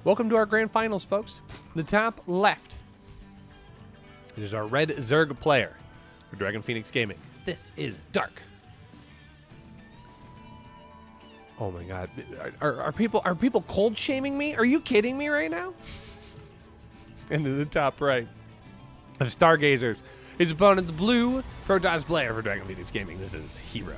Welcome to our grand finals, folks. The top left is our red Zerg player for Dragon Phoenix Gaming. This is Dark. Oh my God, are people cold shaming me? Are you kidding me right now? And to the top right of Stargazers, his opponent, the blue Protoss player for Dragon Phoenix Gaming. This is Hero.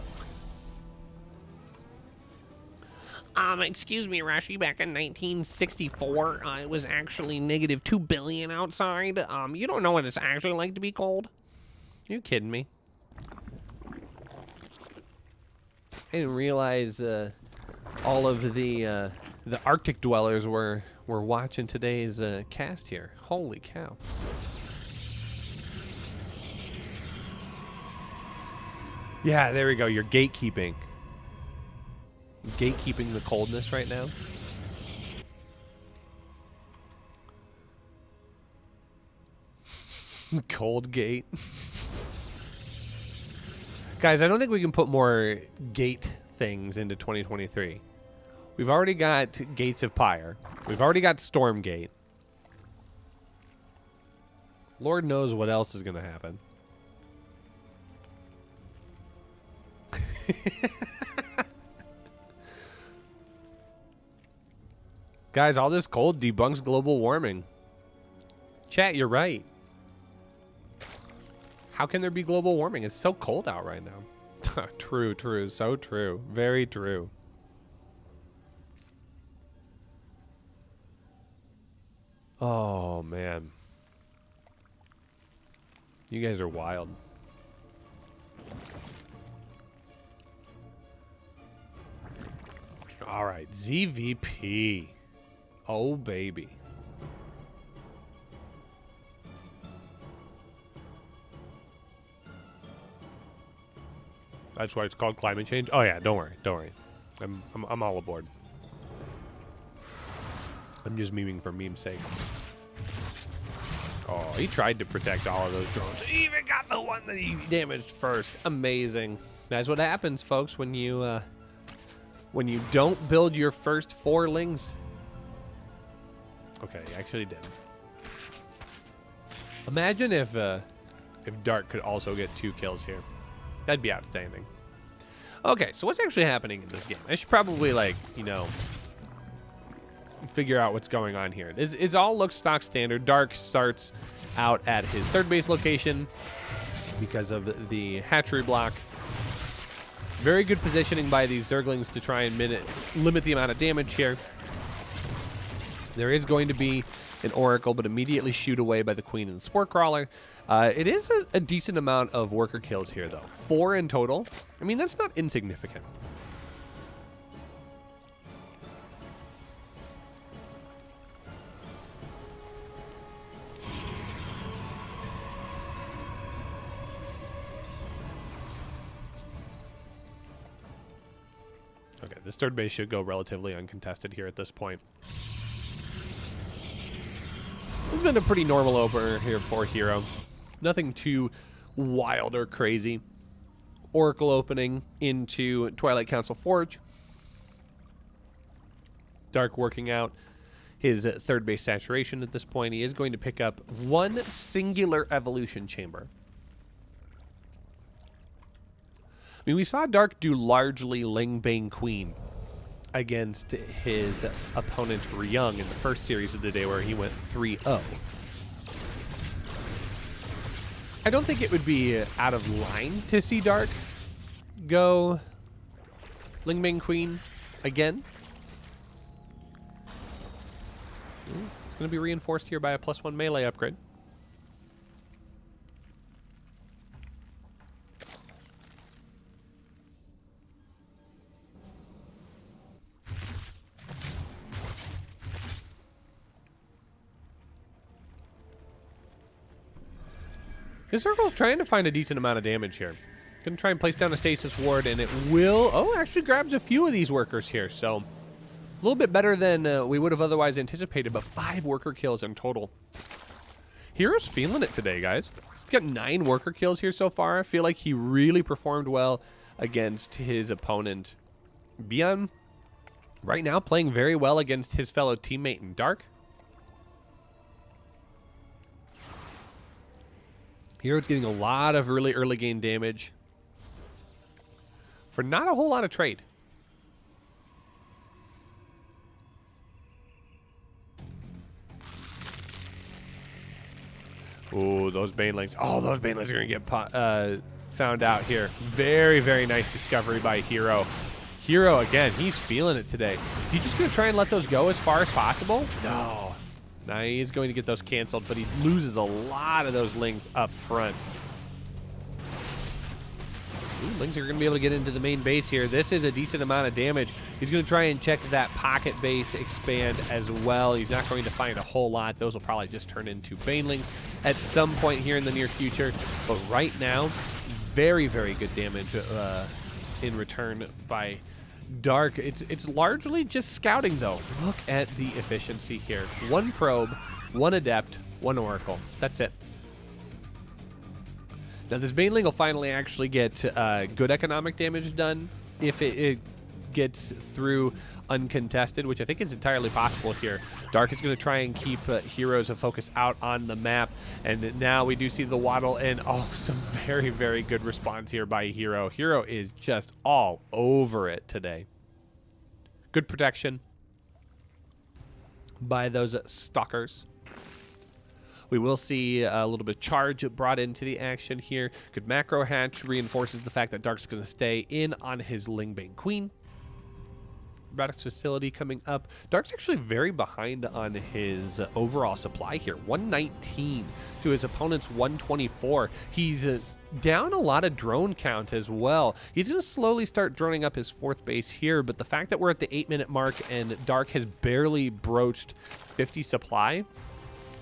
Excuse me, Rushi, back in 1964, it was actually negative 2 billion outside. You don't know what it's actually like to be cold? Are you kidding me? I didn't realize all of the Arctic dwellers were watching today's cast here. Holy cow. Yeah, there we go. You're gatekeeping. Gatekeeping the coldness right now. Cold gate. Guys, I don't think we can put more gate things into 2023. We've already got Gates of Pyre. We've already got Stormgate. Lord knows what else is going to happen. Guys, all this cold debunks global warming. Chat, you're right. How can there be global warming? It's so cold out right now. True, true, so true. Very true. Oh, man. You guys are wild. All right, ZVP. Oh, baby. That's why it's called climate change? Oh, yeah, don't worry, don't worry. I'm all aboard. I'm just memeing for meme's sake. Oh, he tried to protect all of those drones. He even got the one that he damaged first. Amazing. That's what happens, folks, when you don't build your first 4 lings. Okay, he actually did. Imagine if Dark could also get 2 kills here. That'd be outstanding. Okay, so what's actually happening in this game? I should probably, like, you know, figure out what's going on here. It all looks stock standard. Dark starts out at his 3rd base location because of the hatchery block. Very good positioning by these Zerglings to try and limit the amount of damage here. There is going to be an Oracle, but immediately shoot away by the Queen and the Spore Crawler. It is a decent amount of worker kills here, though. 4 in total. I mean, that's not insignificant. Okay, this 3rd base should go relatively uncontested here at this point. This has been a pretty normal opener here for Hero. Nothing too wild or crazy. Oracle opening into Twilight Council Forge. Dark working out his 3rd base saturation at this point. He is going to pick up 1 singular evolution chamber. I mean, we saw Dark do largely Lingbane Queen against his opponent Ryung in the first series of the day where he went 3-0. I don't think it would be out of line to see Dark go Lingbane Queen again. It's going to be reinforced here by a +1 melee upgrade. His Circle's trying to find a decent amount of damage here. Gonna try and place down a stasis ward, and it will... Oh, actually grabs a few of these workers here, so... A little bit better than we would have otherwise anticipated, but 5 worker kills in total. Hero's feeling it today, guys. He's got 9 worker kills here so far. I feel like he really performed well against his opponent, Bian. Right now, playing very well against his fellow teammate in Dark. Hero's getting a lot of really early game damage for not a whole lot of trade. Ooh, those banelings. Oh, those banelings are going to get found out here. Very, very nice discovery by Hero. Hero, again, he's feeling it today. Is he just going to try and let those go as far as possible? No. Now he is going to get those canceled, but he loses a lot of those lings up front. Ooh, lings are going to be able to get into the main base here. This is a decent amount of damage. He's going to try and check that pocket base expand as well. He's not going to find a whole lot. Those will probably just turn into banelings at some point here in the near future. But right now, very, very good damage in return by Dark. It's largely just scouting, though. Look at the efficiency here. 1 probe, 1 adept, 1 oracle. That's it. Now, this baneling will finally actually get good economic damage done if it gets through uncontested, which I think is entirely possible here. Dark is going to try and keep Heroes a focus out on the map, and now we do see the waddle, and some very, very good response here by Hero. Hero is just all over it today. Good protection by those stalkers. We will see a little bit of charge brought into the action here. Good macro hatch reinforces the fact that Dark's going to stay in on his Lingbane Queen. Robotics facility coming up. Dark's actually very behind on his overall supply here. 119 to his opponent's 124. He's down a lot of drone count as well. He's going to slowly start droning up his 4th base here, but the fact that we're at the 8-minute mark and Dark has barely broached 50 supply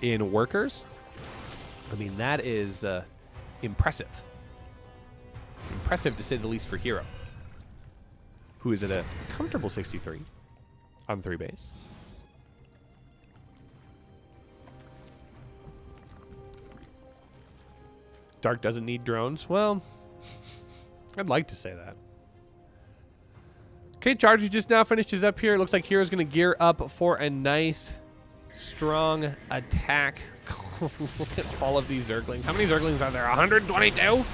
in workers, I mean, that is impressive. Impressive to say the least for Hero, who is at a comfortable 63 on 3 base. Dark doesn't need drones. Well, I'd like to say that. Okay, Charge just now finishes up here. It looks like Hero's going to gear up for a nice, strong attack. Look at all of these Zerglings. How many Zerglings are there? 122?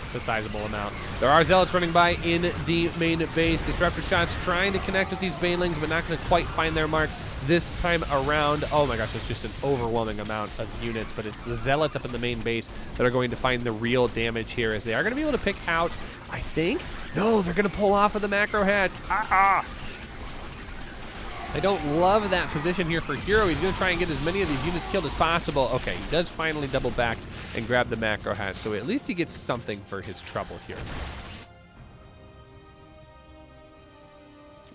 It's a sizable amount. There are Zealots running by in the main base. Disruptor shots trying to connect with these banelings, but not going to quite find their mark this time around. Oh my gosh, it's just an overwhelming amount of units, but it's the Zealots up in the main base that are going to find the real damage here, as they are going to be able to pick out, I think. No, they're going to pull off of the macro hatch. I don't love that position here for Hero. He's going to try and get as many of these units killed as possible. Okay, he does finally double back and grab the macro hatch, so at least he gets something for his trouble here.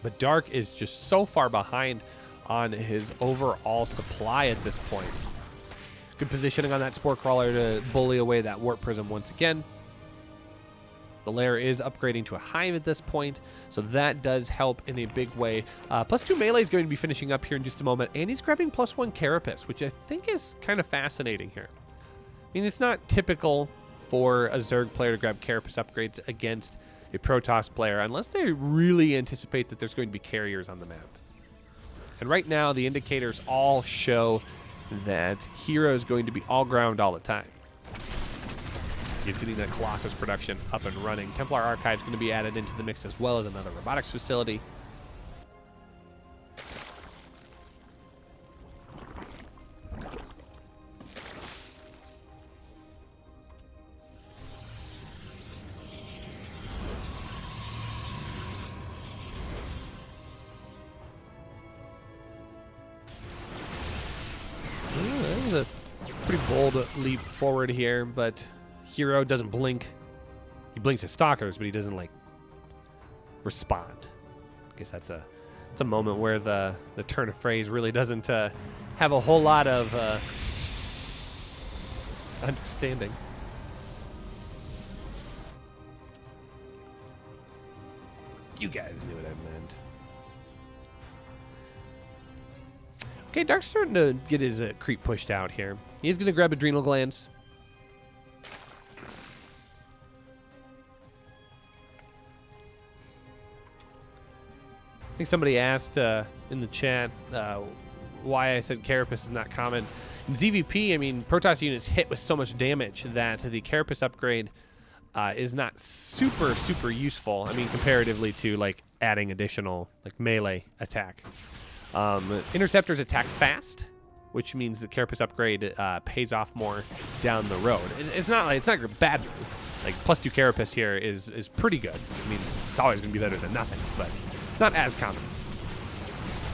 But Dark is just so far behind on his overall supply at this point. Good positioning on that Spore Crawler to bully away that Warp Prism once again. The lair is upgrading to a hive at this point, so that does help in a big way. +2 melee is going to be finishing up here in just a moment, and he's grabbing +1 Carapace, which I think is kind of fascinating here. I mean, it's not typical for a Zerg player to grab Carapace upgrades against a Protoss player unless they really anticipate that there's going to be carriers on the map. And right now, the indicators all show that Hero is going to be all ground all the time. He's getting that Colossus production up and running. Templar Archive is going to be added into the mix, as well as another robotics facility. That was a pretty bold leap forward here, but Hero doesn't blink. He blinks at stalkers, but he doesn't like respond. I guess that's a moment where the turn of phrase really doesn't have a whole lot of understanding. You guys knew what I meant. Okay, Dark's starting to get his creep pushed out here. He's going to grab Adrenal Glands. I think somebody asked in the chat why I said Carapace is not common. In ZVP, I mean, Protoss units hit with so much damage that the Carapace upgrade is not super, super useful. I mean, comparatively to like adding additional like melee attack. Interceptors attack fast, which means the Carapace upgrade pays off more down the road. It's not a bad move. Like +2 Carapace here is pretty good. I mean, it's always going to be better than nothing, but it's not as common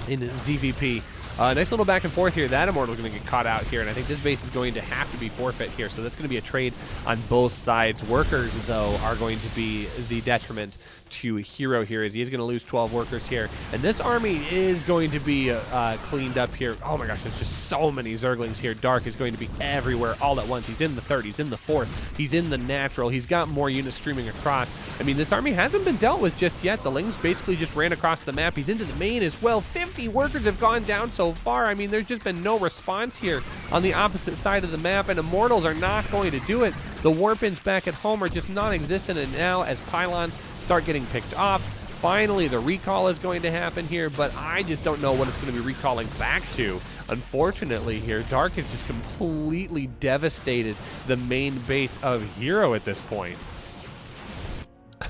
in ZVP. Nice little back and forth here. That Immortal is going to get caught out here, and I think this base is going to have to be forfeit here. So that's going to be a trade on both sides. Workers, though, are going to be the detriment to Hero here, as he is going to lose 12 workers here. And this army is going to be cleaned up here. Oh my gosh, there's just so many Zerglings here. Dark is going to be everywhere all at once. He's in the third, he's in the fourth, he's in the natural. He's got more units streaming across. I mean, this army hasn't been dealt with just yet. The Lings basically just ran across the map. He's into the main as well. 50 workers have gone down so far. I mean, there's just been no response here on the opposite side of the map, and Immortals are not going to do it. The Warpins back at home are just non-existent, and now as Pylons start getting picked off, finally the recall is going to happen here, but I just don't know what it's going to be recalling back to. Unfortunately here, Dark has just completely devastated the main base of Hero at this point.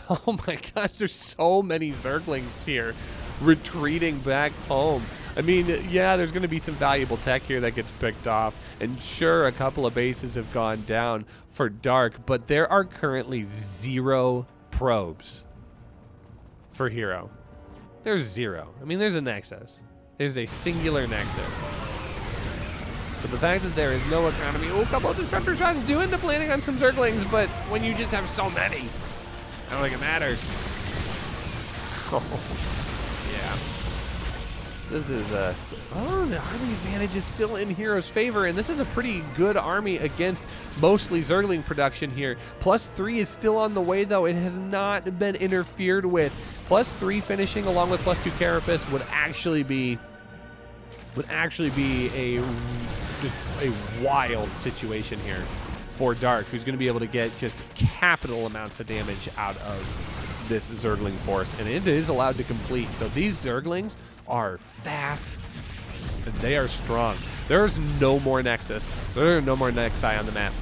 Oh my gosh, there's so many Zerglings here retreating back home. I mean, yeah, there's going to be some valuable tech here that gets picked off, and sure, a couple of bases have gone down for Dark, but there are currently 0 probes for Hero. There's 0. I mean, there's a Nexus. There's a singular Nexus. But the fact that there is no economy, oh, a couple of Disruptor shots do end up landing on some Zerglings, but when you just have so many, I don't think it matters. Oh, yeah. This is the army advantage is still in Hero's favor, and this is a pretty good army against mostly Zergling production here. +3 is still on the way, though. It has not been interfered with. +3 finishing along with +2 Carapace would actually be a wild situation here for Dark, who's going to be able to get just capital amounts of damage out of this Zergling force, and it is allowed to complete. So these Zerglings are fast and they are strong. There's no more Nexus. There are no more Nexi on the map.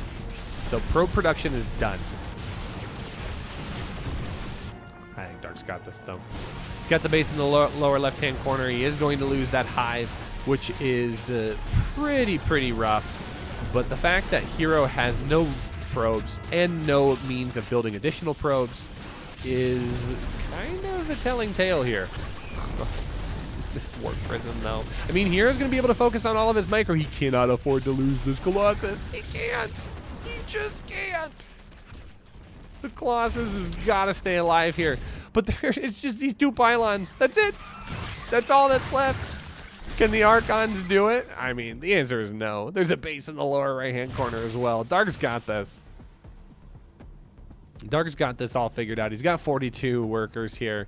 So pro production is done. I think Dark's got this though. He's got the base in the lower left-hand corner. He is going to lose that hive, which is pretty rough. But the fact that Hero has no probes and no means of building additional probes is kind of a telling tale here. This Warp Prison, though. I mean, Hero's going to be able to focus on all of his micro. He cannot afford to lose this Colossus. He can't. He just can't. The Colossus has got to stay alive here. But it's just these 2 pylons. That's it. That's all that's left. Can the Archons do it? I mean, the answer is no. There's a base in the lower right-hand corner as well. Dark's got this. Dark's got this all figured out. He's got 42 workers here.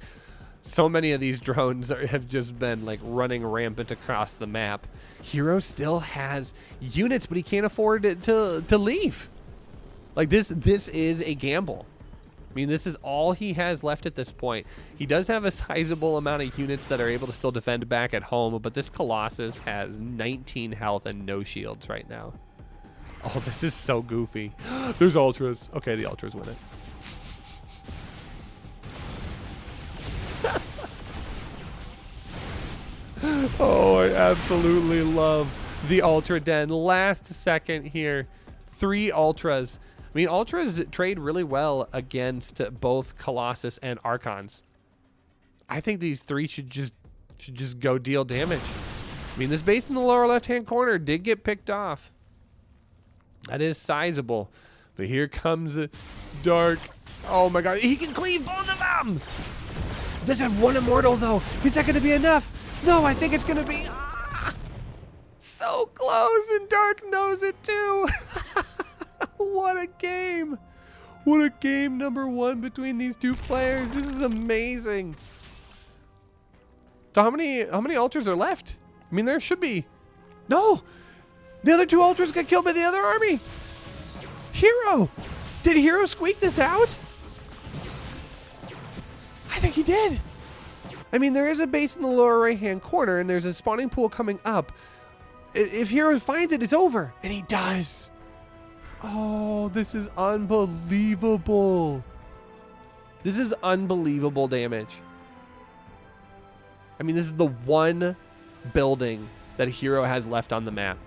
So many of these drones have just been like running rampant across the map. Hero still has units, but he can't afford it to leave. Like this is a gamble. I mean, this is all he has left at this point. He does have a sizable amount of units that are able to still defend back at home, but this Colossus has 19 health and no shields right now. Oh, this is so goofy. There's Ultras. Okay, the Ultras win it. Oh, I absolutely love the Ultra Den. Last second here, 3 Ultras. I mean, Ultras trade really well against both Colossus and Archons. I think these 3 should just go deal damage. I mean, this base in the lower left-hand corner did get picked off. That is sizable. But here comes Dark. Oh my god, he can cleave both of them! Does have 1 Immortal, though. Is that going to be enough? No, I think it's going to be... so close, and Dark knows it, too. What a game. What a game number 1 between these 2 players. This is amazing. So how many Ultras are left? I mean, there should be... No! The other 2 Ultras got killed by the other army. Hero! Did Hero squeak this out? I think he did. I mean, there is a base in the lower right-hand corner, and there's a spawning pool coming up. If Hero finds it, it's over. And he does. Oh, this is unbelievable. This is unbelievable damage. I mean, this is the one building that Hero has left on the map.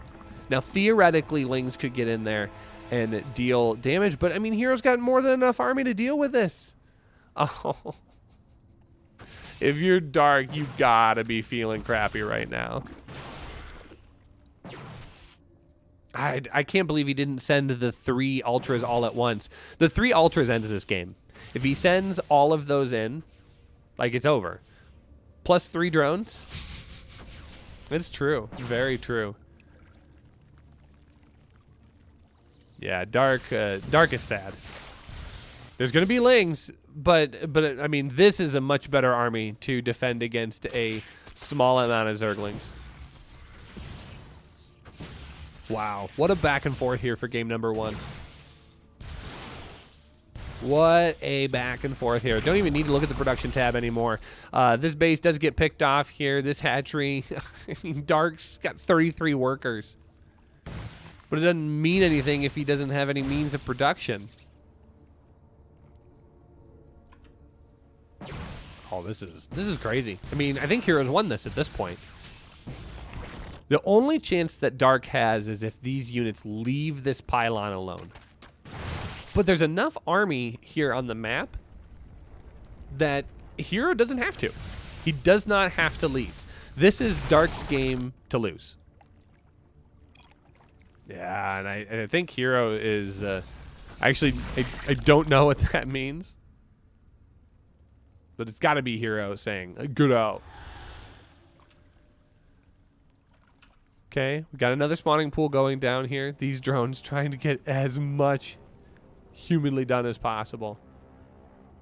Now, theoretically, Lings could get in there and deal damage, but I mean, Hero's got more than enough army to deal with this. Oh. If you're Dark, you gotta be feeling crappy right now. I can't believe he didn't send the 3 ultras all at once. The 3 ultras ends this game. If he sends all of those in, like, it's over. Plus 3 drones. It's true. Very true. Yeah, Dark is sad. There's going to be Lings, but I mean, this is a much better army to defend against a small amount of Zerglings. Wow, what a back and forth here for game number 1. What a back and forth here. Don't even need to look at the production tab anymore. This base does get picked off here. This hatchery, I mean, Dark's got 33 workers. But it doesn't mean anything if he doesn't have any means of production. Oh, this is crazy. I mean, I think Heroes won this at this point. The only chance that Dark has is if these units leave this pylon alone. But there's enough army here on the map that Hero doesn't have to. He does not have to leave. This is Dark's game to lose. Yeah, and I think Hero is... actually, I don't know what that means. But it's got to be Hero saying, "Get out." Okay, we got another spawning pool going down here. These drones trying to get as much humanly done as possible.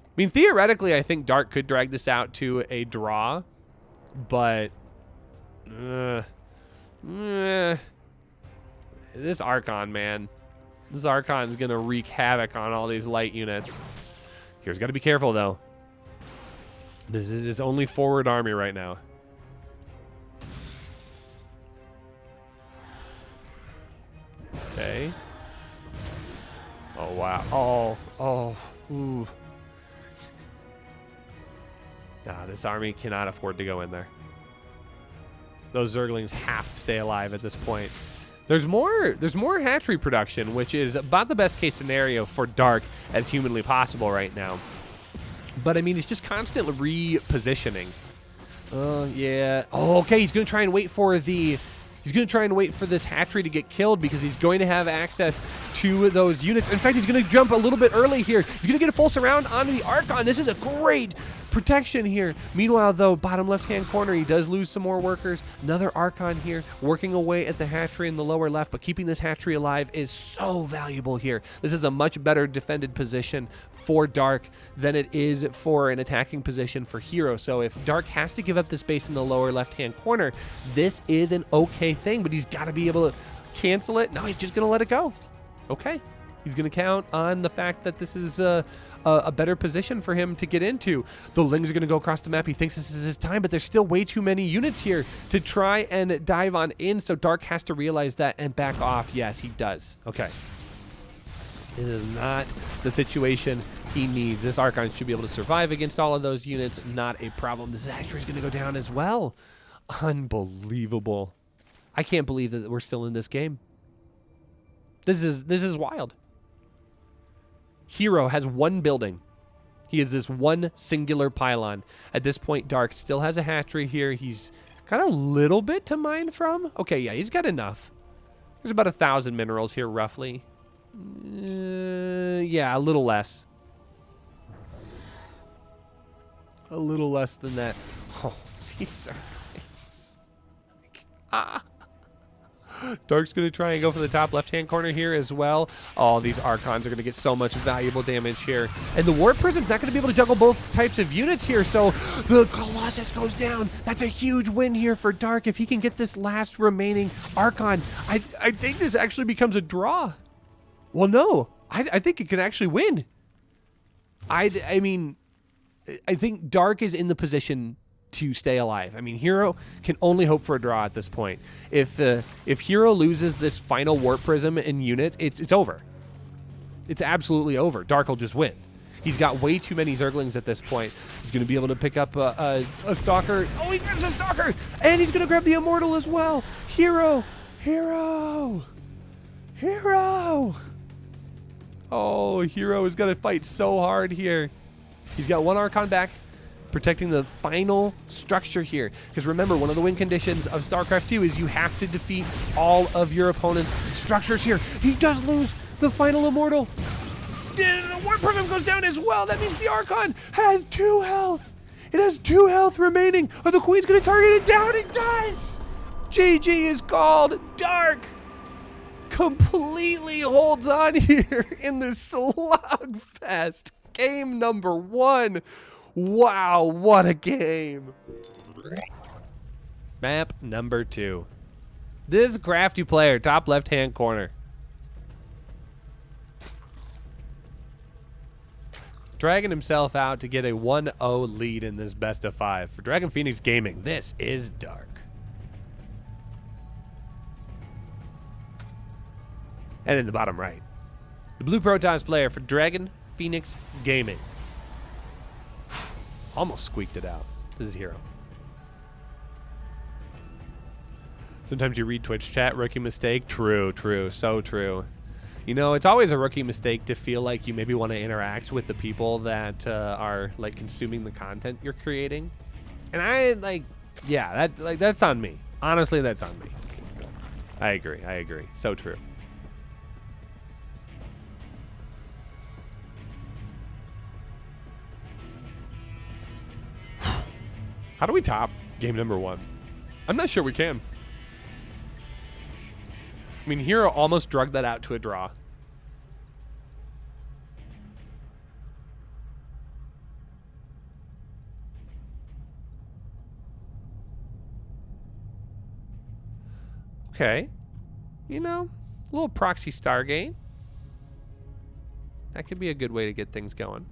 I mean, theoretically, I think Dark could drag this out to a draw, but this Archon, man. This Archon is going to wreak havoc on all these light units. Here's got to be careful, though. This is his only forward army right now. Okay. Oh, wow. Oh. Ooh. Nah, this army cannot afford to go in there. Those Zerglings have to stay alive at this point. There's more hatchery production, which is about the best case scenario for Dark as humanly possible right now. But I mean, it's just constant repositioning. Yeah. Oh, okay. He's gonna try and wait for the. He's gonna try and wait for this hatchery to get killed because he's going to have access to those units. In fact, he's gonna jump a little bit early here. He's gonna get a full surround onto the Archon. This is a great protection here. Meanwhile, though, bottom left-hand corner, he does lose some more workers. Another Archon here working away at the hatchery in the lower left, but keeping this hatchery alive is so valuable here. This is a much better defended position for Dark than it is for an attacking position for Hero. So if Dark has to give up this base in the lower left-hand corner, this is an okay thing, but he's got to be able to cancel it. No, he's just going to let it go. Okay. He's going to count on the fact that this is a better position for him to get into. The Lings are going to go across the map. He thinks this is his time, but there's still way too many units here to try and dive on in, so Dark has to realize that and back off. Yes, he does. Okay. This is not the situation he needs. This Archon should be able to survive against all of those units. Not a problem. This hatchery is going to go down as well. Unbelievable. I can't believe that we're still in this game. This is wild. Hero has one building. He has this one singular pylon. At this point, Dark still has a hatchery here. He's got a little bit to mine from. Okay, yeah, he's got enough. There's about 1,000 minerals here, roughly. Yeah, a little less. A little less than that. Oh, these are... Dark's going to try and go for the top left-hand corner here as well. Oh, these Archons are going to get so much valuable damage here. And the Warp Prism's not going to be able to juggle both types of units here, so the Colossus goes down. That's a huge win here for Dark. If he can get this last remaining Archon, I think this actually becomes a draw. Well, no. I think it could actually win. I mean, I think Dark is in the position to stay alive. I mean, Hero can only hope for a draw at this point. If Hero loses this final Warp Prism in unit, it's over. It's absolutely over. Dark will just win. He's got way too many Zerglings at this point. He's going to be able to pick up a Stalker. Oh, he grabs a Stalker! And he's going to grab the Immortal as well. Hero! Hero! Hero! Oh, Hero is going to fight so hard here. He's got one Archon back, protecting the final structure here. Because remember, one of the win conditions of StarCraft 2 is you have to defeat all of your opponent's structures here. He does lose the final Immortal. The Warp Prism goes down as well. That means the Archon has 2 health. It has 2 health remaining. Oh, the Queen's going to target it down. It does. GG is called. Dark completely holds on here in this slugfest. Game number 1. Wow, what a game. Map number 2. This crafty player, top left-hand corner. Dragging himself out to get a 1-0 lead in this best of 5. For Dragon Phoenix Gaming, this is Dark. And in the bottom right, the blue Protoss player for Dragon Phoenix Gaming. Almost squeaked it out. This is Hero. Sometimes you read Twitch chat, rookie mistake. True, so true. You know, it's always a rookie mistake to feel like you maybe want to interact with the people that are like consuming the content you're creating. And I yeah, that's on me. Honestly, that's on me. I agree. So true. How do we top game number 1? I'm not sure we can. I mean, Hero almost drugged that out to a draw. Okay. You know, a little proxy Stargate. That could be a good way to get things going.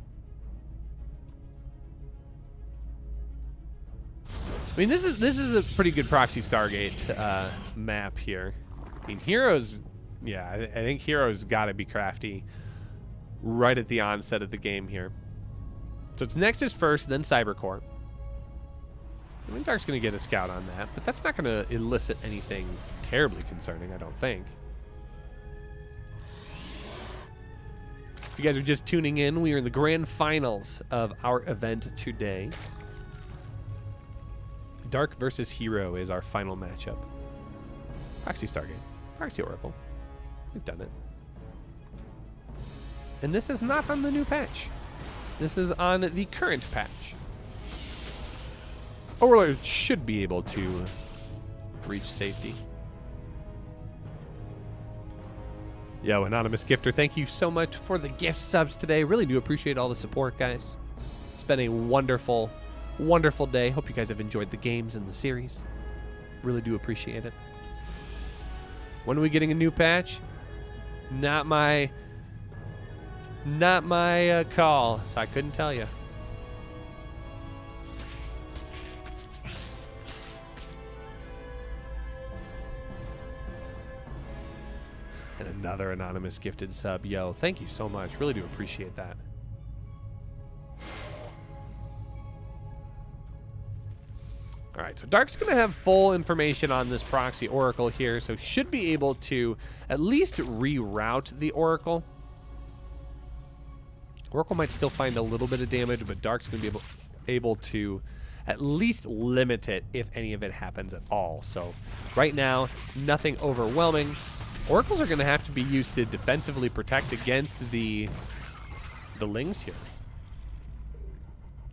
I mean, this is a pretty good proxy Stargate map here. I mean, Heroes, yeah, I think Heroes got to be crafty right at the onset of the game here. So it's Nexus first, then Cybercore. I think Dark's going to get a scout on that, but that's not going to elicit anything terribly concerning, I don't think. If you guys are just tuning in, we are in the grand finals of our event today. Dark versus Hero is our final matchup. Proxy Stargate. Proxy Oracle. We've done it. And this is not on the new patch. This is on the current patch. Overlord should be able to reach safety. Yo, Anonymous Gifter, thank you so much for the gift subs today. Really do appreciate all the support, guys. It's been a wonderful, wonderful day. Hope you guys have enjoyed the games and the series. Really do appreciate it. When are we getting a new patch? Not my call, so I couldn't tell you. And another anonymous gifted sub. Yo, thank you so much. Really do appreciate that. All right, so Dark's going to have full information on this proxy Oracle here, so should be able to at least reroute the Oracle. Oracle might still find a little bit of damage, but Dark's going to be able to at least limit it if any of it happens at all. So right now, nothing overwhelming. Oracles are going to have to be used to defensively protect against the Lings here,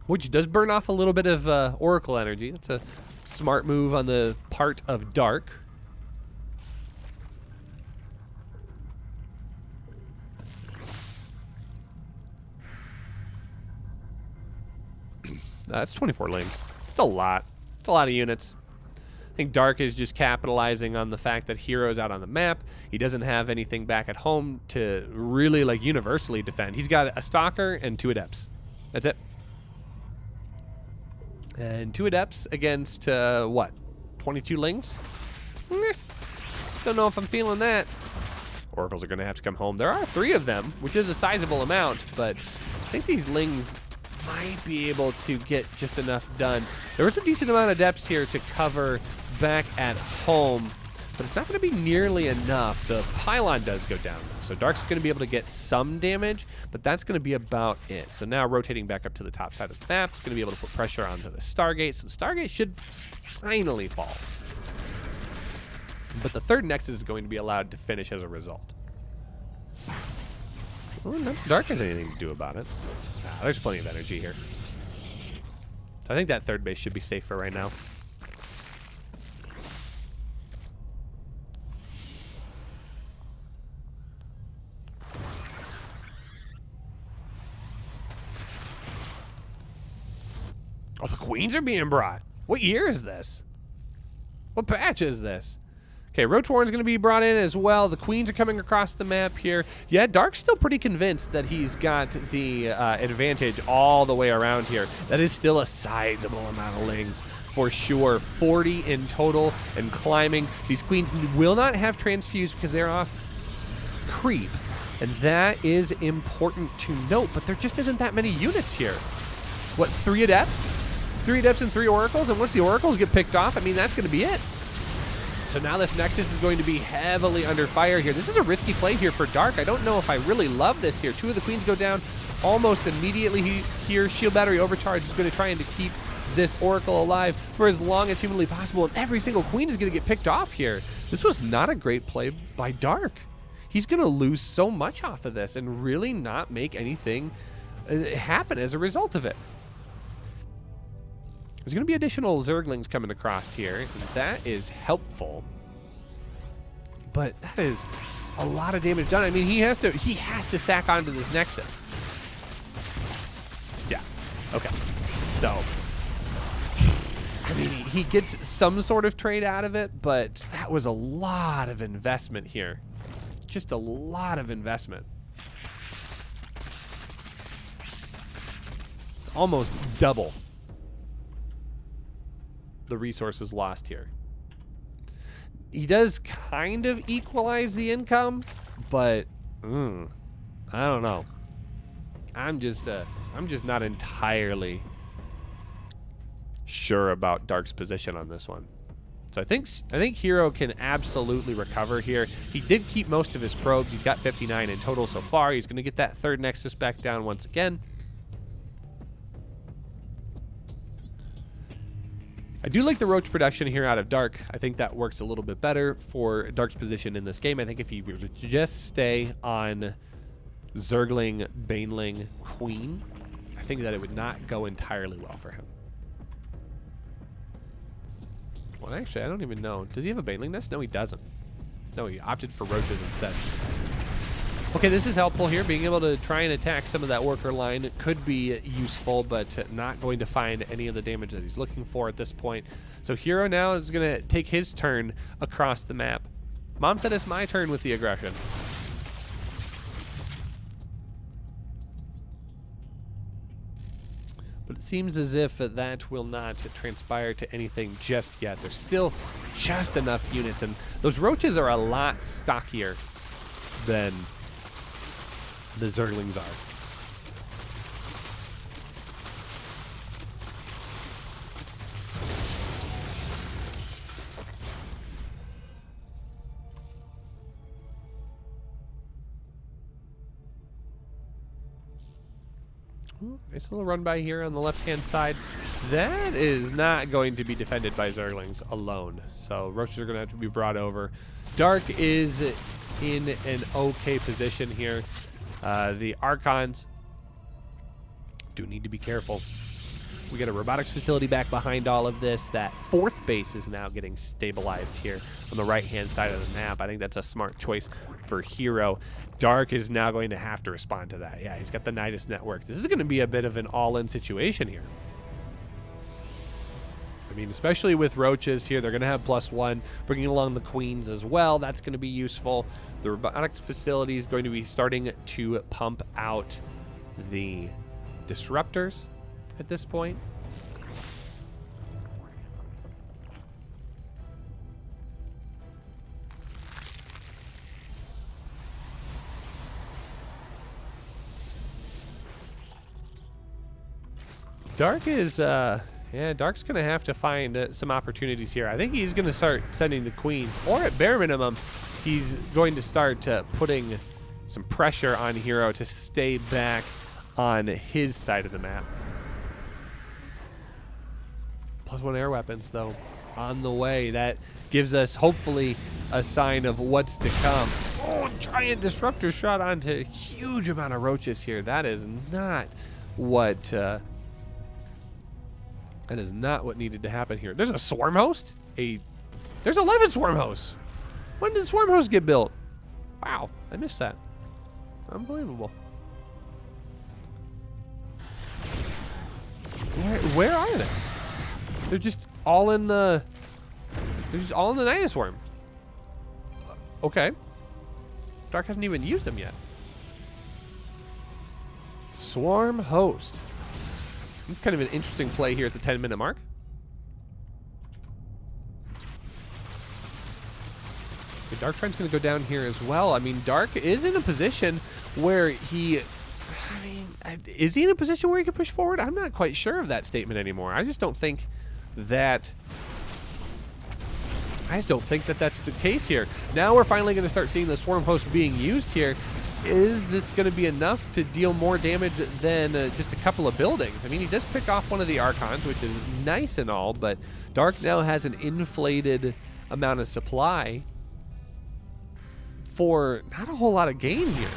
which does burn off a little bit of Oracle energy. That's a smart move on the part of Dark. That's 24 Lings. It's a lot. It's a lot of units. I think Dark is just capitalizing on the fact that Hero's out on the map. He doesn't have anything back at home to really like universally defend. He's got a Stalker and 2 Adepts. That's it. And 2 Adepts against, what, 22 Lings? Don't know if I'm feeling that. Oracles are going to have to come home. There are 3 of them, which is a sizable amount, but I think these Lings might be able to get just enough done. There was a decent amount of Adepts here to cover back at home, but it's not going to be nearly enough. The pylon does go down, so Dark's going to be able to get some damage, but that's going to be about it. So now rotating back up to the top side of the map, it's going to be able to put pressure onto the Stargate, so the Stargate should finally fall. But the 3rd Nexus is going to be allowed to finish as a result. Well, not Dark has anything to do about it. There's plenty of energy here. So I think that 3rd base should be safe for right now. Oh, the Queens are being brought. What year is this? What patch is this? Okay, Roach Warren's going to be brought in as well. The Queens are coming across the map here. Yeah, Dark's still pretty convinced that he's got the advantage all the way around here. That is still a sizable amount of Lings for sure. 40 in total and climbing. These Queens will not have transfuse because they're off creep. And that is important to note, but there just isn't that many units here. What, 3 Adepts? 3 Adepts and 3 Oracles, and once the Oracles get picked off, I mean, that's going to be it. So now this Nexus is going to be heavily under fire here. This is a risky play here for Dark. I don't know if I really love this here. 2 of the Queens go down almost immediately here. Shield Battery Overcharge is going to try to keep this Oracle alive for as long as humanly possible, and every single Queen is going to get picked off here. This was not a great play by Dark. He's going to lose so much off of this and really not make anything happen as a result of it. There's going to be additional Zerglings coming across here. That is helpful. But that is a lot of damage done. I mean, he has to sack onto this Nexus. Yeah. Okay. So, I mean, he gets some sort of trade out of it, but that was a lot of investment here. Just a lot of investment. It's almost double the resources lost here. He does kind of equalize the income, but I don't know. I'm just not entirely sure about Dark's position on this one. So I think Hero can absolutely recover here. He did keep most of his probes. He's got 59 in total so far. He's going to get that 3rd Nexus back down once again. I do like the Roach production here out of Dark. I think that works a little bit better for Dark's position in this game. I think if he were to just stay on Zergling, Baneling, Queen, I think that it would not go entirely well for him. Well, actually, I don't even know. Does he have a Baneling nest? No, he doesn't. No, he opted for Roaches instead. Okay, this is helpful here. Being able to try and attack some of that worker line could be useful, but not going to find any of the damage that he's looking for at this point. So Hero now is going to take his turn across the map. Mom said it's my turn with the aggression. But it seems as if that will not transpire to anything just yet. There's still just enough units, and those Roaches are a lot stockier than the Zerglings are. Nice little run by here on the left-hand side. That is not going to be defended by Zerglings alone. So Roaches are going to have to be brought over. Dark is in an okay position here. The Archons do need to be careful. We got a robotics facility back behind all of this. That 4th base is now getting stabilized here on the right-hand side of the map. I think that's a smart choice for Hero. Dark is now going to have to respond to that. Yeah, he's got the Nidus network. This is going to be a bit of an all-in situation here. I mean, especially with Roaches here, they're going to have +1, bringing along the Queens as well. That's going to be useful. The robotics facility is going to be starting to pump out the disruptors at this point. Dark is, yeah, Dark's going to have to find some opportunities here. I think he's going to start sending the queens, or at bare minimum, he's going to start putting some pressure on Hero to stay back on his side of the map. +1 air weapons, though, on the way. That gives us, hopefully, a sign of what's to come. Oh, giant disruptor shot onto a huge amount of roaches here. That is not what... that is not what needed to happen here. There's a swarm host? There's 11 swarm hosts. When did swarm hosts get built? Wow, I missed that. Unbelievable. Where are they? They're just all in the... They're just all in the Nidus Swarm. Okay. Dark hasn't even used them yet. Swarm host. It's kind of an interesting play here at the 10-minute mark. The Dark Shrine's going to go down here as well. I mean, Dark is in a position where he... I mean, is he in a position where he can push forward? I'm not quite sure of that statement anymore. I just don't think that... that's the case here. Now we're finally going to start seeing the Swarm Host being used here. Is this going to be enough to deal more damage than just a couple of buildings? I mean, he does pick off one of the Archons, which is nice and all, but Dark now has an inflated amount of supply for not a whole lot of gain here.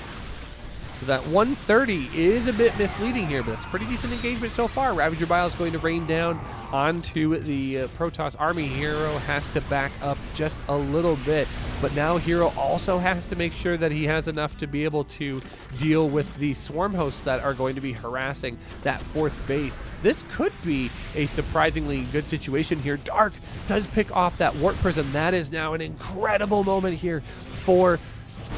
So that 130 is a bit misleading here, but it's pretty decent engagement so far. Ravager Bile is going to rain down onto the Protoss army. Hero has to back up just a little bit, but now Hero also has to make sure that he has enough to be able to deal with the swarm hosts that are going to be harassing that 4th base. This could be a surprisingly good situation here. Dark does pick off that Warp Prism. That is now an incredible moment here for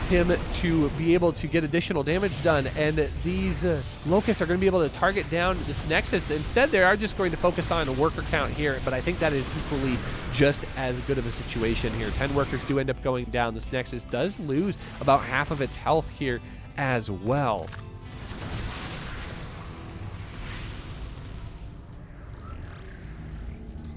him to be able to get additional damage done, and these locusts are going to be able to target down this Nexus. Instead, they are just going to focus on a worker count here, but I think that is equally just as good of a situation here. 10 workers do end up going down. This Nexus does lose about half of its health here as well.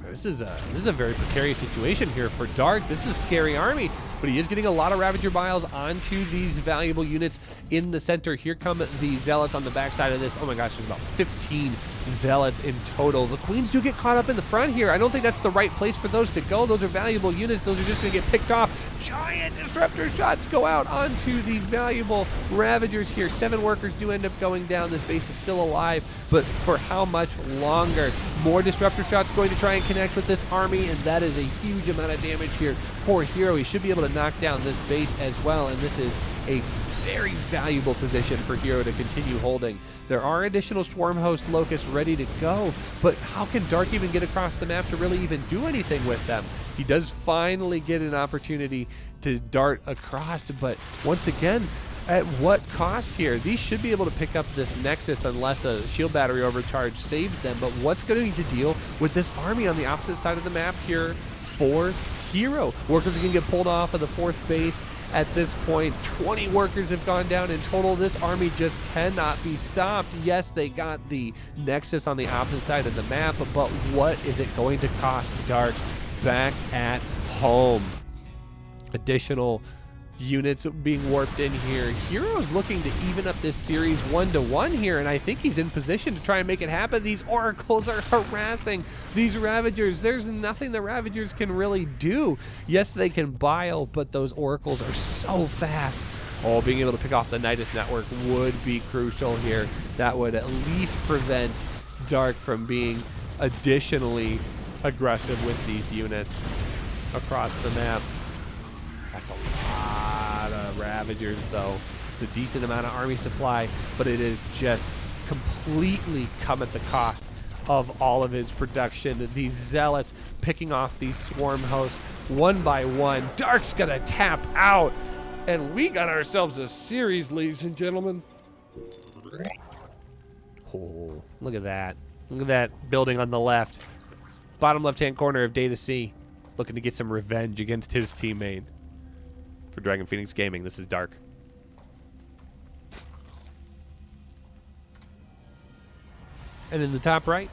This is a very precarious situation here for Dark. This is a scary army, but he is getting a lot of Ravager Biles onto these valuable units in the center. Here come the Zealots on the backside of this. Oh my gosh, there's about 15 Zealots in total. The Queens do get caught up in the front here. I don't think that's the right place for those to go. Those are valuable units. Those are just going to get picked off. Giant disruptor shots go out onto the valuable Ravagers here. 7 workers do end up going down. This base is still alive, but for how much longer? More disruptor shots going to try and connect with this army, and that is a huge amount of damage here for Hero. He should be able to knock down this base as well, and this is a very valuable position for Hero to continue holding. There are additional Swarm Host Locusts ready to go, but how can Dark even get across the map to really even do anything with them? He does finally get an opportunity to dart across, but once again, at what cost here? These should be able to pick up this Nexus unless a shield battery overcharge saves them, but what's going to deal with this army on the opposite side of the map here for Hero? Workers are going to get pulled off of the 4th base. At this point, 20 workers have gone down in total. This army just cannot be stopped. Yes, they got the Nexus on the opposite side of the map, but what is it going to cost Dark back at home? Additional units being warped in here. Hero's looking to even up this series 1-1 here, and I think he's in position to try and make it happen. These Oracles are harassing these Ravagers. There's nothing the Ravagers can really do. Yes, they can bile, but those Oracles are so fast. Oh, being able to pick off the Nidus network would be crucial here. That would at least prevent Dark from being additionally aggressive with these units across the map. That's a lot of Ravagers, though. It's a decent amount of army supply, but it is just completely come at the cost of all of his production. These Zealots picking off these Swarm Hosts one by one. Dark's gonna tap out, and we got ourselves a series, ladies and gentlemen. Oh, look at that. Look at that building on the left. Bottom left-hand corner of Data C, looking to get some revenge against his teammate. For Dragon Phoenix Gaming, this is Dark. And in the top right,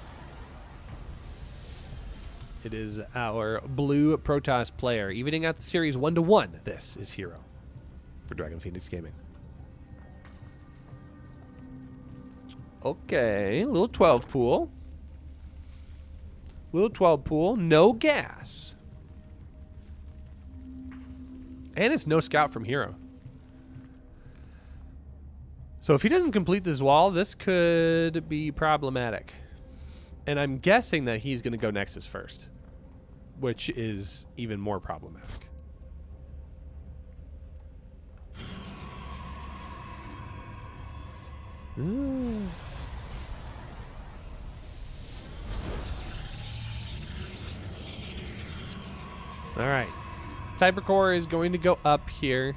It is our blue Protoss player, evening out the series 1-1. This is Hero for Dragon Phoenix Gaming. Okay, little 12 pool. Little 12 pool, no gas. And it's no scout from Hero. So if he doesn't complete this wall, this could be problematic. And I'm guessing that he's going to go Nexus first, which is even more problematic. Ooh. All right. Cybercore is going to go up here.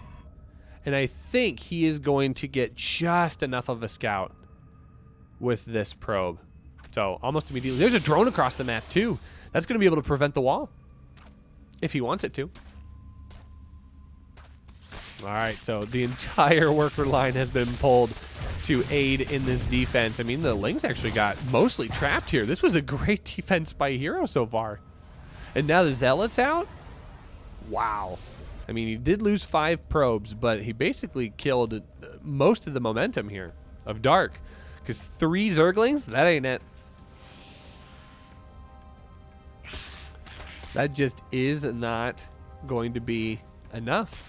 And I think he is going to get just enough of a scout with this probe. So almost immediately. There's a drone across the map too. That's going to be able to prevent the wall. If he wants it to. All right, so the entire worker line has been pulled to aid in this defense. I mean, the Lings actually got mostly trapped here. This was a great defense by Hero so far. And now the Zealot's out? Wow. I mean, he did lose 5 probes, but he basically killed most of the momentum here of Dark. Because 3 Zerglings, that ain't it. That just is not going to be enough.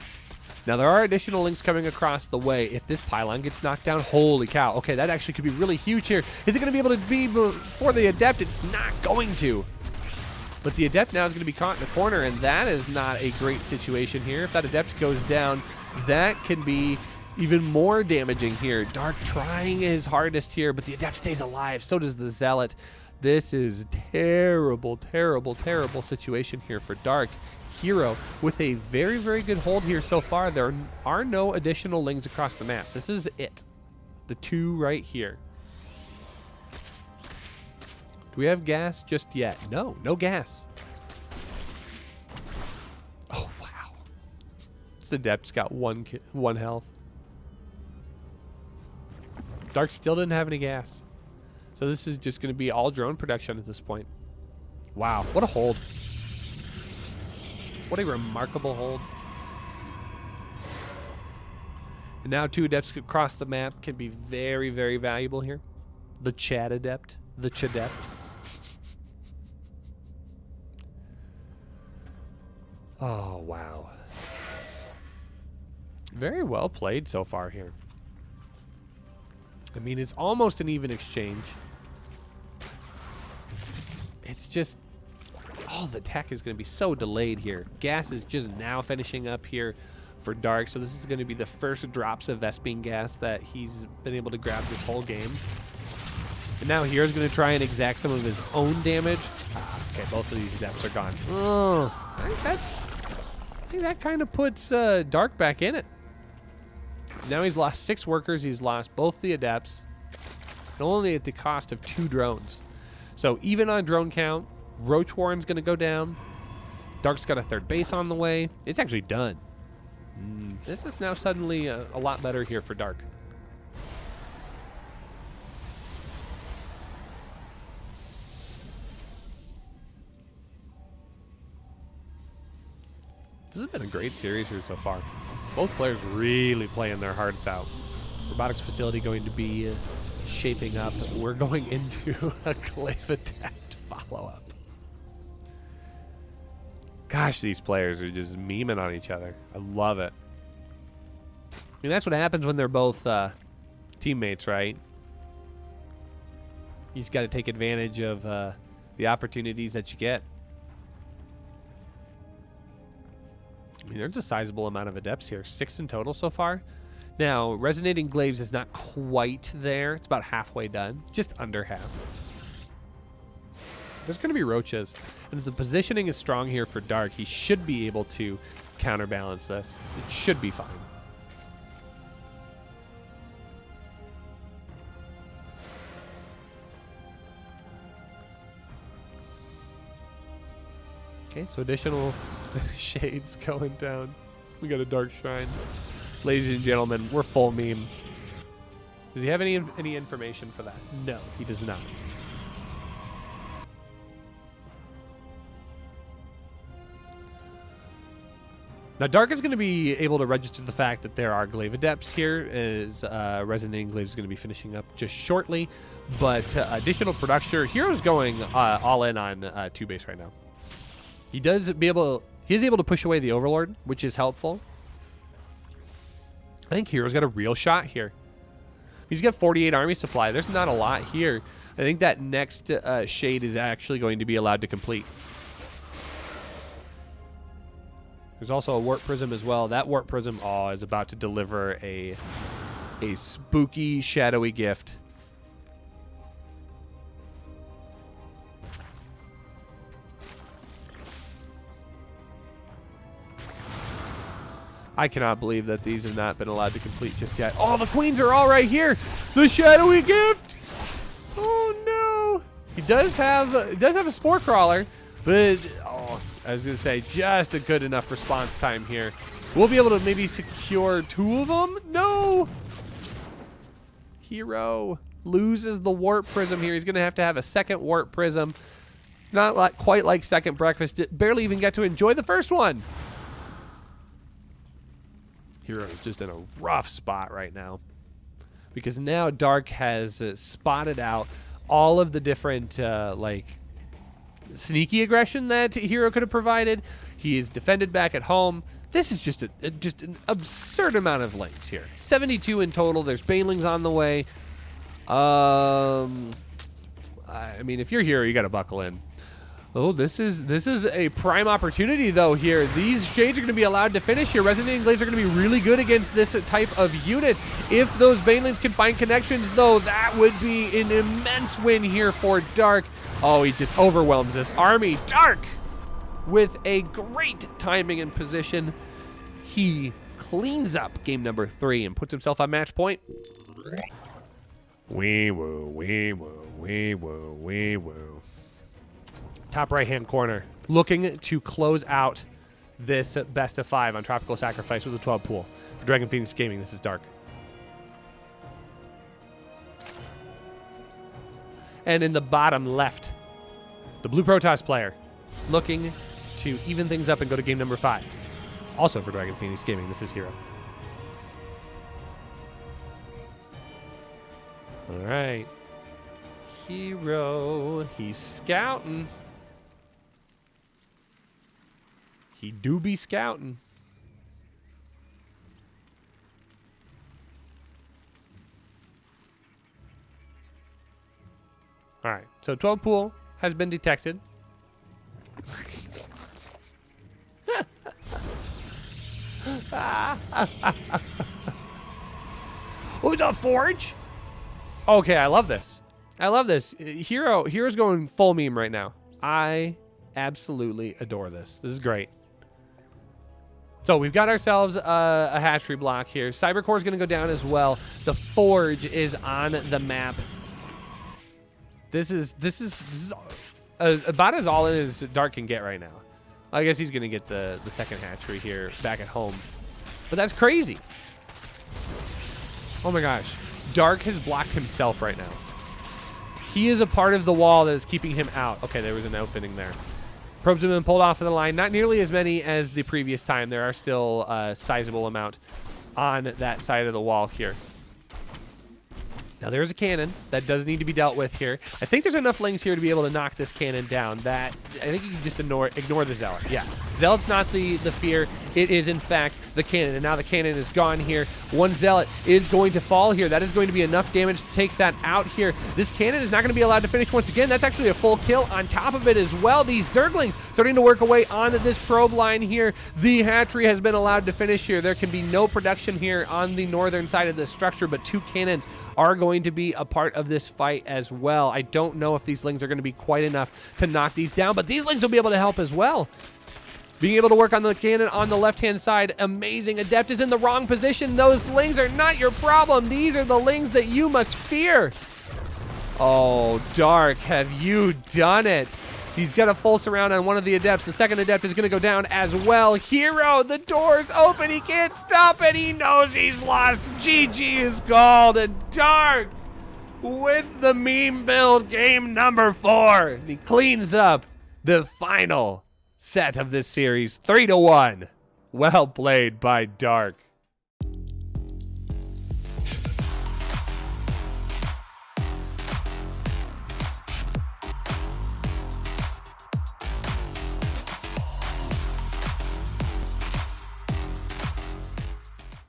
Now, there are additional links coming across the way. If this pylon gets knocked down, holy cow. Okay, that actually could be really huge here. Is it going to be able to be before the Adept? It's not going to. But the Adept now is going to be caught in a corner, and that is not a great situation here. If that Adept goes down, that can be even more damaging here. Dark trying his hardest here, but the Adept stays alive. So does the Zealot. This is terrible, terrible, terrible situation here for Dark. Hero with a very, very good hold here so far. There are no additional Lings across the map. This is it. The 2 right here. Do we have gas just yet? No, no gas. Oh, wow. This Adept's got 1 health. Dark still didn't have any gas. So this is just going to be all drone production at this point. Wow, what a hold. What a remarkable hold. And now 2 Adepts across the map can be very, very valuable here. The Chad Adept. The Chadept. Oh, wow. Very well played so far here. I mean, it's almost an even exchange. It's just... oh, the tech is going to be so delayed here. Gas is just now finishing up here for Dark, so this is going to be the first drops of Vespene gas that he's been able to grab this whole game. And now Hero's going to try and exact some of his own damage. Okay, both of these Adepts are gone. Oh, I think that kind of puts Dark back in it. Now he's lost 6 workers. He's lost both the Adepts, and only at the cost of 2 drones. So even on drone count, Roach Warren's going to go down. Dark's got a 3rd base on the way. It's actually done. This is now suddenly a lot better here for Dark. This has been a great series here so far. Both players really playing their hearts out. Robotics facility going to be shaping up. We're going into a Glaive attack to follow up. Gosh, these players are just memeing on each other. I love it. I mean, that's what happens when they're both teammates, right? You just got to take advantage of the opportunities that you get. I mean, there's a sizable amount of Adepts here. 6 in total so far. Now, Resonating Glaives is not quite there. It's about halfway done. Just under half. There's going to be Roaches. And if the positioning is strong here for Dark, he should be able to counterbalance this. It should be fine. Okay, so additional shades going down. We got a Dark Shrine. Ladies and gentlemen, we're full meme. Does he have any information for that? No, he does not. Now, Dark is going to be able to register the fact that there are Glaive Adepts here, as Resonating Glaive is going to be finishing up just shortly. But additional production, Hero's going all in on 2 base right now. He is able to push away the Overlord, which is helpful. I think Hero's got a real shot here. He's got 48 army supply. There's not a lot here. I think that next shade is actually going to be allowed to complete. There's also a Warp Prism as well. That Warp Prism is about to deliver a spooky, shadowy gift. I cannot believe that these have not been allowed to complete just yet. Oh, the queens are all right here. The shadowy gift. Oh no. He does have a Spore Crawler, but I was gonna say just a good enough response time here. We'll be able to maybe secure 2 of them. No. Hero loses the Warp Prism here. He's gonna have to have a second Warp Prism. Not quite like second breakfast. Barely even get to enjoy the first one. Hero is just in a rough spot right now, because now Dark has spotted out all of the different sneaky aggression that Hero could have provided. He is defended back at home. This is just an absurd amount of lanes here. 72 in total. There's Banelings on the way. I mean, if you're Hero, you got to buckle in. Oh, this is a prime opportunity, though, here. These shades are going to be allowed to finish here. Resonating Glaives are going to be really good against this type of unit. If those Banelings can find connections, though, that would be an immense win here for Dark. Oh, he just overwhelms this army. Dark, with a great timing and position, he cleans up game number 3 and puts himself on match point. Wee woo, wee woo, wee woo, wee woo. Top right-hand corner, looking to close out this best of 5 on Tropical Sacrifice with a 12 pool. For Dragon Phoenix Gaming, this is Dark. And in the bottom left, the Blue Protoss player, looking to even things up and go to game number 5. Also for Dragon Phoenix Gaming, this is Hero. All right. Hero, he's scouting. He do be scouting. All right, so 12 pool has been detected. Oh, the forge? Okay, I love this. I love this. Hero's going full meme right now. I absolutely adore this. This is great. So we've got ourselves a hatchery block here. Cybercore is going to go down as well. The forge is on the map. This is about as all in as Dark can get right now. I guess he's going to get the second hatchery here back at home. But that's crazy. Oh my gosh. Dark has blocked himself right now. He is a part of the wall that is keeping him out. Okay, there was an opening there. Probes have been pulled off of the line. Not nearly as many as the previous time. There are still a sizable amount on that side of the wall here. Now, there's a cannon that does need to be dealt with here. I think there's enough lings here to be able to knock this cannon down. That I think you can just ignore the Zealot. Yeah, Zealot's not the fear. It is, in fact, the cannon. And now the cannon is gone here. One Zealot is going to fall here. That is going to be enough damage to take that out here. This cannon is not going to be allowed to finish once again. That's actually a full kill on top of it as well. These Zerglings starting to work away onto this probe line here. The hatchery has been allowed to finish here. There can be no production here on the northern side of this structure, but 2 cannons are going to be a part of this fight as well. I don't know if these lings are going to be quite enough to knock these down, but these lings will be able to help as well. Being able to work on the cannon on the left-hand side, amazing. Adept is in the wrong position. Those lings are not your problem. These are the lings that you must fear. Oh, Dark, have you done it? He's got a full surround on one of the adepts. The second adept is going to go down as well. Hero, the door's open. He can't stop it. He knows he's lost. GG is called. And Dark, with the meme build, game number 4. He cleans up the final set of this series, 3-1. Well played by Dark.